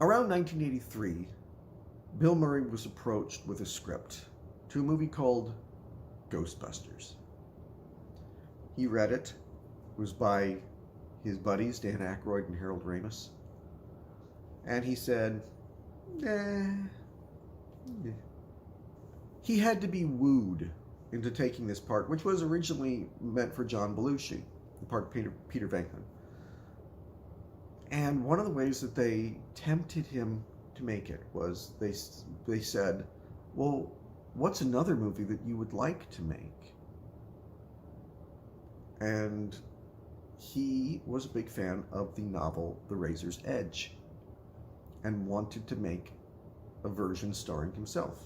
Around 1983, Bill Murray was approached with a script to a movie called Ghostbusters. He read it. It was by his buddies Dan Aykroyd and Harold Ramis. And he said, eh. He had to be wooed into taking this part, which was originally meant for John Belushi, the part of Peter Venkman. And one of the ways that they tempted him to make it was they said, well, what's another movie that you would like to make? And he was a big fan of the novel The Razor's Edge and wanted to make a version starring himself.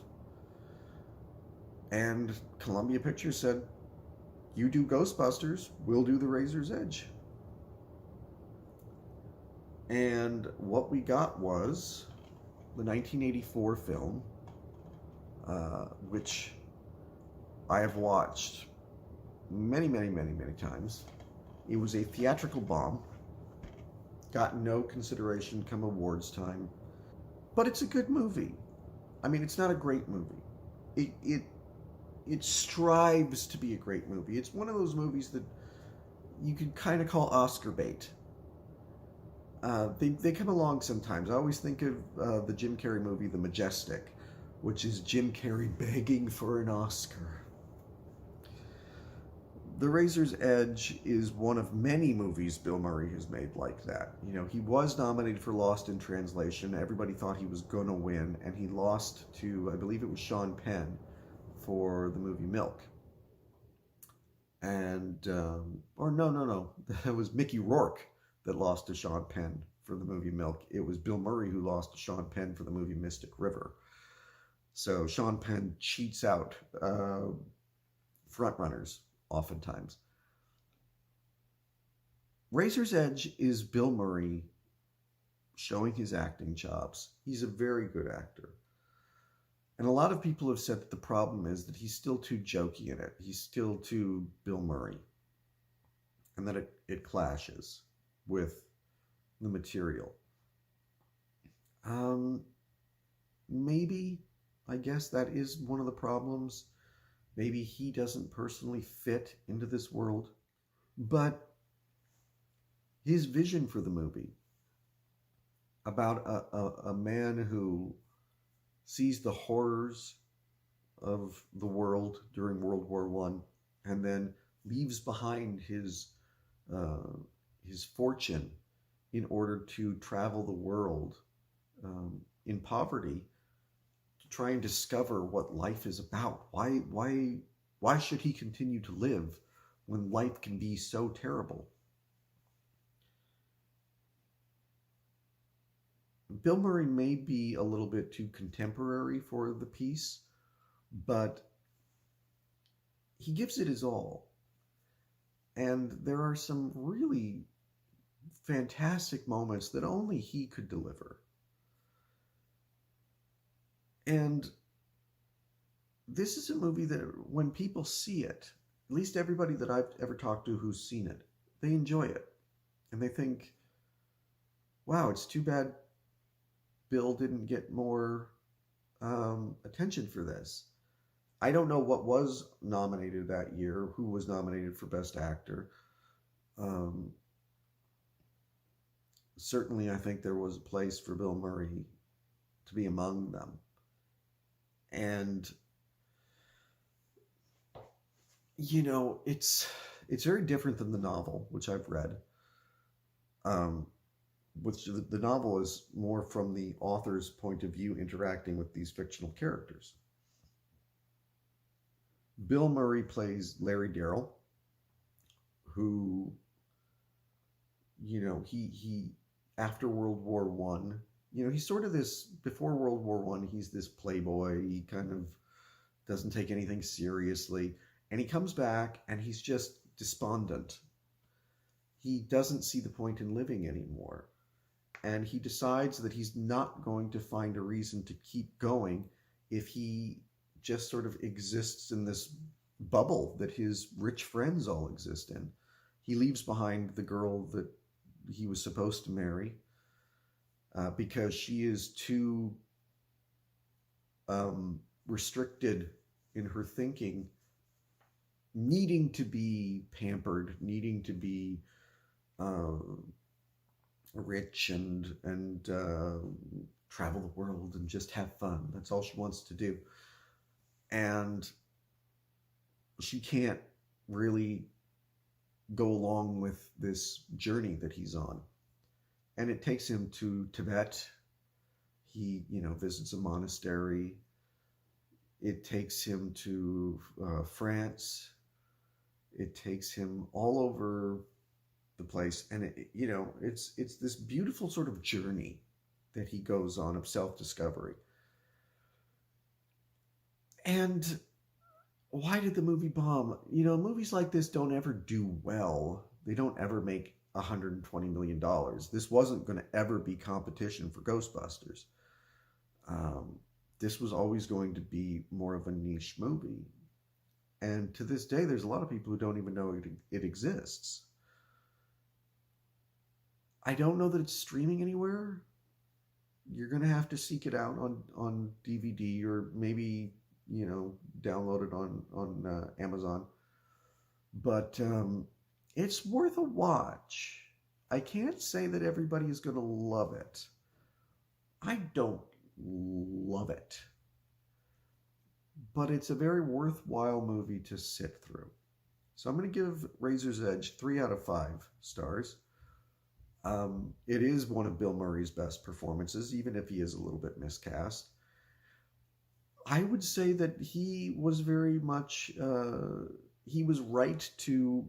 And Columbia Pictures said, you do Ghostbusters, we'll do The Razor's Edge. And what we got was the 1984 film, which I have watched many times. It was a theatrical bomb, got no consideration come awards time, but it's a good movie. I mean, it's not a great movie. It strives to be a great movie. It's one of those movies that you could kind of call Oscar bait. They come along sometimes. I always think of the Jim Carrey movie, The Majestic, which is Jim Carrey begging for an Oscar. The Razor's Edge is one of many movies Bill Murray has made like that. You know, he was nominated for Lost in Translation. Everybody thought he was going to win, and he lost to, I believe it was Sean Penn, for the movie Milk. And, or no, that was Mickey Rourke that lost to Sean Penn for the movie Milk. It was Bill Murray who lost to Sean Penn for the movie Mystic River. So Sean Penn cheats out frontrunners oftentimes. Razor's Edge is Bill Murray showing his acting chops. He's a very good actor. And a lot of people have said that the problem is that he's still too jokey in it. He's still too Bill Murray. And that it clashes with the material. Maybe, I guess that is one of the problems. Maybe he doesn't personally fit into this world. But his vision for the movie about a man who sees the horrors of the world during World War I and then leaves behind his fortune in order to travel the world in poverty to try and discover what life is about. Why should he continue to live when life can be so terrible? Bill Murray may be a little bit too contemporary for the piece, but he gives it his all. And there are some really fantastic moments that only he could deliver. And this is a movie that when people see it, at least everybody that I've ever talked to who's seen it, they enjoy it. And they think, wow, it's too bad Bill didn't get more attention for this. I don't know what was nominated that year, who was nominated for Best Actor. Certainly, I think there was a place for Bill Murray to be among them. And, you know, it's very different than the novel, which I've read. Which the novel is more from the author's point of view interacting with these fictional characters. Bill Murray plays Larry Darrell, who, you know, he after World War I, you know, he's sort of this, before World War I, he's this playboy. He kind of doesn't take anything seriously. And he comes back and he's just despondent. He doesn't see the point in living anymore. And he decides that he's not going to find a reason to keep going if he just sort of exists in this bubble that his rich friends all exist in. He leaves behind the girl that he was supposed to marry. because she is too restricted in her thinking, needing to be pampered, needing to be rich and travel the world and just have fun. That's all she wants to do. And she can't really go along with this journey that he's on. And it takes him to Tibet. He, visits a monastery. It takes him to France. It takes him all over the place, and it's this beautiful sort of journey that he goes on of self-discovery. And why did the movie bomb? Movies like this don't ever do well. They don't ever make $120 million. This wasn't going to ever be competition for Ghostbusters. This was always going to be more of a niche movie. And to this day, there's a lot of people who don't even know it exists. I don't know that it's streaming anywhere. You're going to have to seek it out on DVD, or maybe, download it on Amazon. But it's worth a watch. I can't say that everybody is going to love it. I don't love it. But it's a very worthwhile movie to sit through. So I'm going to give Razor's Edge 3 out of 5 stars. It is one of Bill Murray's best performances, even if he is a little bit miscast. I would say that he was very much, he was right to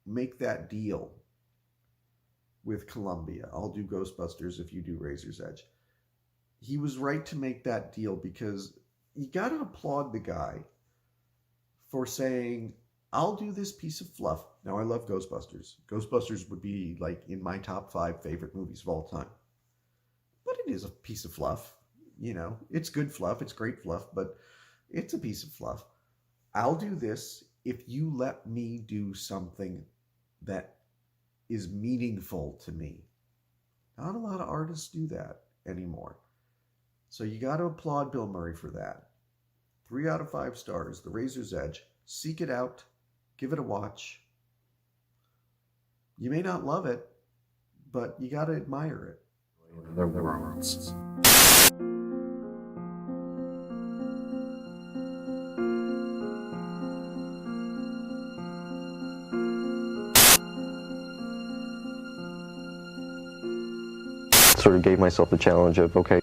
make that deal with Columbia. I'll do Ghostbusters if you do Razor's Edge. He was right to make that deal, because you got to applaud the guy for saying, I'll do this piece of fluff. Now, I love Ghostbusters. Ghostbusters would be like in my top 5 favorite movies of all time. But it is a piece of fluff. It's good fluff. It's great fluff, but it's a piece of fluff. I'll do this if you let me do something that is meaningful to me. Not a lot of artists do that anymore. So you got to applaud Bill Murray for that. 3 out of 5 stars, The Razor's Edge. Seek it out. Give it a watch. You may not love it, but you got to admire it. The worlds. Sort of gave myself the challenge of, okay,